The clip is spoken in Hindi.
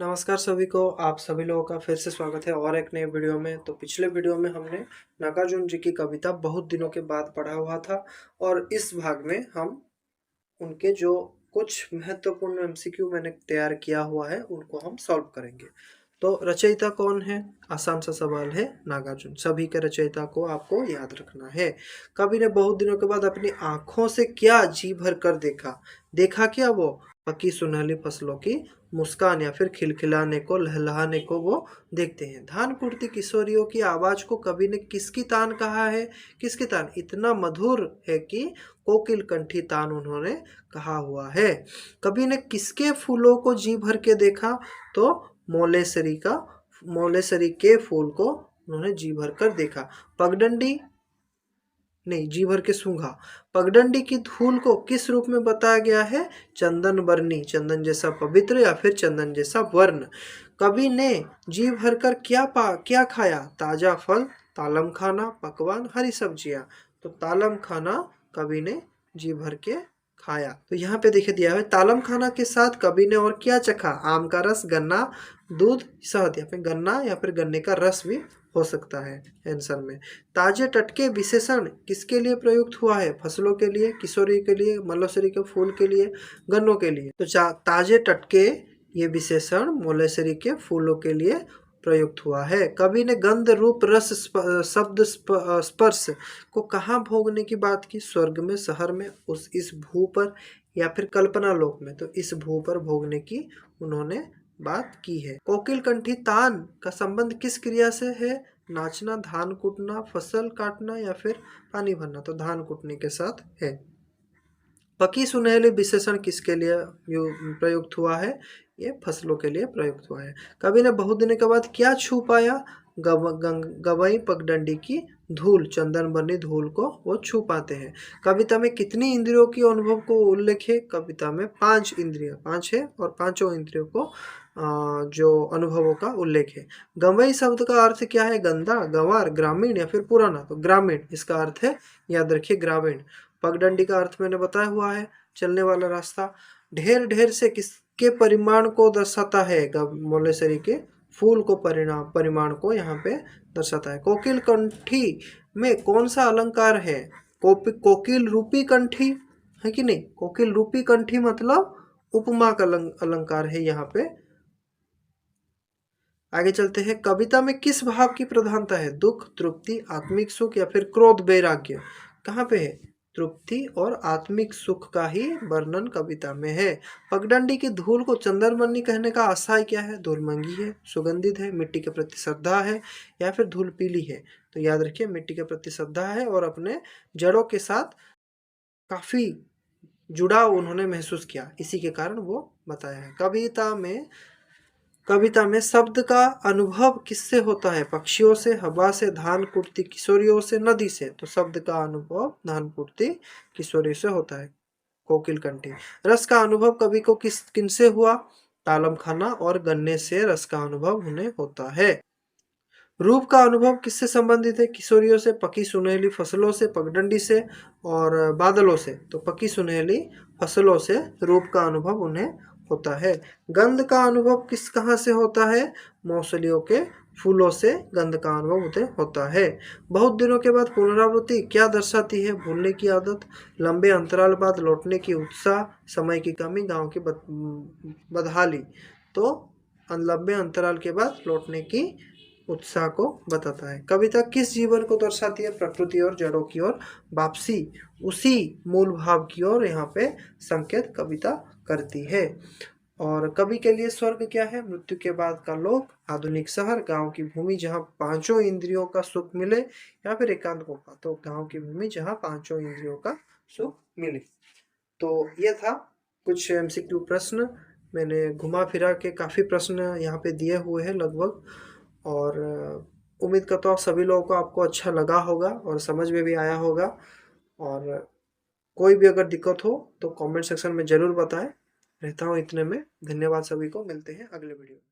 नमस्कार सभी को, आप सभी लोगों का फिर से स्वागत है और एक नए वीडियो में। तो पिछले वीडियो में हमने नागार्जुन जी की कविता बहुत दिनों के बाद पढ़ा हुआ था और इस भाग में हम उनके जो कुछ महत्वपूर्ण एमसीक्यू मैंने तैयार किया हुआ है उनको हम सॉल्व करेंगे। तो रचयिता कौन है? आसान सा सवाल है, नागार्जुन। सभी के रचयिता को आपको याद रखना है। कवि ने बहुत दिनों के बाद अपनी आंखों से क्या जी भर कर देखा? देखा क्या वो? पकी सुनहली फसलों की मुस्कान या फिर खिलखिलाने को, लहलहाने को वो देखते हैं। धान कुटती किशोरियों की आवाज को कवि ने किसकी तान कहा है? किसकी तान? इतना मधुर है कि कोकिल कंठी तान उन्होंने कहा हुआ है। कवि ने किसके फूलों को जी भर के देखा? तो मोलेसरी के फूल को उन्होंने जी भर कर देखा। पगडंडी नहीं, जी भर के सूंघा। पगडंडी की धूल को किस रूप में बताया गया है? चंदन बरनी, चंदन जैसा पवित्र या फिर चंदन जैसा वर्ण। कवि ने जी भर कर क्या खाया? ताजा फल, तालम खाना, पकवान, हरी सब्जियां। तो तालम खाना कवि ने जी भर के खाया। तो यहाँ पे देखिए दिया है, तालम खाना के साथ कवि ने और क्या चखा? आम का रस, गन्ना, दूध, शहद या फिर गन्ना या फिर गन्ने का रस भी हो सकता है आंसर में। ताजे टटके विशेषण किसके लिए प्रयुक्त हुआ है? फसलों के लिए, किशोरी के लिए, मल्लोसरी के फूल के लिए, गन्नों के लिए। तो ताजे टटके ये विशेषण मोलेसरी के फूलों के लिए प्रयुक्त हुआ है। कवि ने गंध रूप रस शब्द स्पर्श को कहाँ भोगने की बात की? स्वर्ग में, शहर में, इस भू पर या फिर कल्पना लोक में? तो इस भू पर भोगने की उन्होंने बात की है। कोकिल कंठी तान का संबंध किस क्रिया से है? नाचना, धान कूटना, फसल काटना या फिर पानी भरना? तो धान कूटने के साथ है। पकी सुनहली विशेषण किसके लिए प्रयुक्त हुआ है? ये फसलों के लिए प्रयुक्त हुआ है। कवि ने बहुत दिनों के बाद क्या छू पाया? गवई पगडंडी की धूल, चंदन बनी धूल को वो छू पाते हैं। कविता में कितनी इंद्रियों की अनुभव को उल्लेख है? कविता में 5 इंद्रियां, 5 है और पांचों इंद्रियों को जो अनुभवों का उल्लेख है। गवई शब्द का अर्थ क्या है? गंदा, गंवार, ग्रामीण या फिर पुराना? तो ग्रामीण इसका अर्थ है, याद रखिए ग्रामीण। पगडंडी का अर्थ मैंने बताया हुआ है, चलने वाला रास्ता। ढेर ढेर से किसके परिमाण को दर्शाता है? मोलेसरी के फूल को परिमाण को यहाँ पे दर्शाता है। कोकिल कंठी में कौन सा अलंकार है? कोकिल रूपी कंठी है कि नहीं? कोकिल रूपी कंठी मतलब उपमा का अलंकार है यहाँ पे। आगे चलते हैं। कविता में किस भाव की प्रधानता है? दुख, तृप्ति, आत्मिक सुख या फिर क्रोध, वैराग्य? कहाँ पे है? तृप्ति और आत्मिक सुख का ही वर्णन कविता में है। पगडंडी की धूल को चंदनबरनी कहने का आशय क्या है? धूल मंगी है, सुगंधित है, मिट्टी के प्रति श्रद्धा है या फिर धूल पीली है? तो याद रखिए मिट्टी के प्रति श्रद्धा है और अपने जड़ों के साथ काफी जुड़ाव उन्होंने महसूस किया, इसी के कारण वो बताया है। कविता में शब्द का अनुभव किससे होता है? पक्षियों से, हवा से, धान कुटती किशोरियों से, नदी से? तो शब्द का अनुभव धान कुटती किशोरी से होता है। कोकिल कंठी। रस का अनुभव कवि को किनसे हुआ? तालम खाना और गन्ने से रस का अनुभव उन्हें होता है। रूप का अनुभव किससे संबंधित है? किशोरियों से, पकी सुनहली फसलों से, पगडंडी से और बादलों से? तो पकी सुनहली फसलों से रूप का अनुभव उन्हें होता है। गंध का अनुभव कहाँ से होता है? मौसलियों के फूलों से गंध का अनुभव उन्हें होता है। बहुत दिनों के बाद पुनरावृत्ति क्या दर्शाती है? भूलने की आदत, लंबे अंतराल बाद लौटने की उत्साह, समय की कमी, गांव की बदहाली। तो लंबे अंतराल के बाद लौटने की उत्साह को बताता है। कविता किस जीवन को दर्शाती है? प्रकृति और जड़ों की ओर वापसी, उसी मूल भाव की ओर यहाँ पे संकेत कविता करती है। और कवि के लिए स्वर्ग क्या है? मृत्यु के बाद का लोक, आधुनिक शहर, गांव की भूमि जहाँ पांचों इंद्रियों का सुख मिले या फिर एकांत गुफा? तो गांव की भूमि जहाँ पांचों इंद्रियों का सुख मिले। तो ये था कुछ एमसीक्यू प्रश्न। मैंने घुमा फिरा के काफ़ी प्रश्न यहाँ पे दिए हुए हैं लगभग, और उम्मीद करता हूँ सभी लोगों को आपको अच्छा लगा होगा और समझ में भी आया होगा। और कोई भी अगर दिक्कत हो तो कमेंट सेक्शन में ज़रूर बताएं। रहता हूँ इतने में। धन्यवाद सभी को, मिलते हैं अगले वीडियो में।